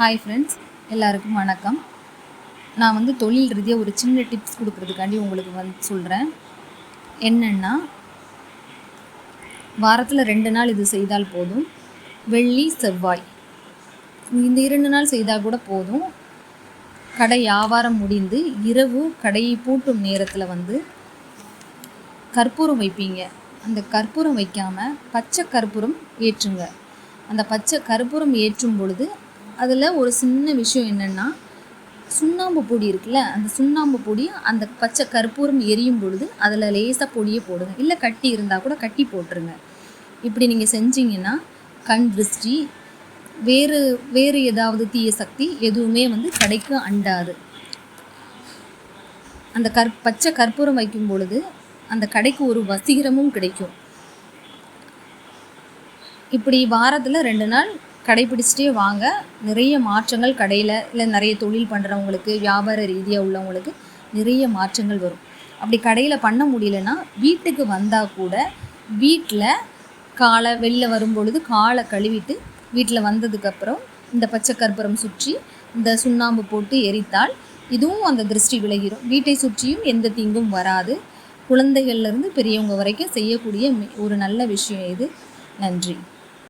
Hi friends, எல்லாருக்கும் வணக்கம். நான் தொழில் ரீதியாக ஒரு சின்ன டிப்ஸ் கொடுக்குறதுக்காண்டி உங்களுக்கு சொல்கிறேன். என்னென்னா, வாரத்தில் 2 நாள் இது செய்தால் போதும். வெள்ளி, செவ்வாய் இந்த 2 நாள் செய்தால் கூட போதும். கடை வியாபாரம் முடிந்து இரவு கடையை பூட்டும் நேரத்தில் கற்பூரம் வைப்பீங்க. அந்த கற்பூரம் வைக்காமல் பச்சை கற்பூரம் ஏற்றுங்க. அந்த பச்சை கற்பூரம் ஏற்றும் பொழுது அதில் ஒரு சின்ன விஷயம் என்னென்னா, சுண்ணாம்பு பொடி இருக்குல்ல, அந்த சுண்ணாம்பு பொடி அந்த பச்சை கற்பூரம் எரியும் பொழுது அதில் லேசாக பொடியை போடுங்க. இல்லை கட்டி இருந்தால் கூட கட்டி போட்டுருங்க. இப்படி நீங்கள் செஞ்சீங்கன்னா கண் திருஷ்டி, வேறு ஏதாவது தீய சக்தி எதுவுமே கடைக்கு அண்டாது. அந்த பச்சை கற்பூரம் வைக்கும் பொழுது அந்த கடைக்கு ஒரு வசீகரமும் கிடைக்கும். இப்படி வாரத்தில் 2 நாள் கடைப்பிடிச்சிட்டே வாங்க. நிறைய மாற்றங்கள் கடையில், இல்லை நிறைய தொழில் பண்ணுறவங்களுக்கு, வியாபார ரீதியாக உள்ளவங்களுக்கு நிறைய மாற்றங்கள் வரும். அப்படி கடையில் பண்ண முடியலன்னா வீட்டுக்கு வந்தால் கூட வீட்டில் வெளில வரும்பொழுது காலை கழுவிட்டு வீட்டில் வந்ததுக்கப்புறம் இந்த பச்சை கற்பூரம் சுற்றி இந்த சுண்ணாம்பு போட்டு எரித்தால் இதுவும் அந்த திருஷ்டி விலகிடும். வீட்டை சுற்றியும் எந்த தீங்கும் வராது. குழந்தைகள்லேருந்து பெரியவங்க வரைக்கும் செய்யக்கூடிய ஒரு நல்ல விஷயம் இது. நன்றி.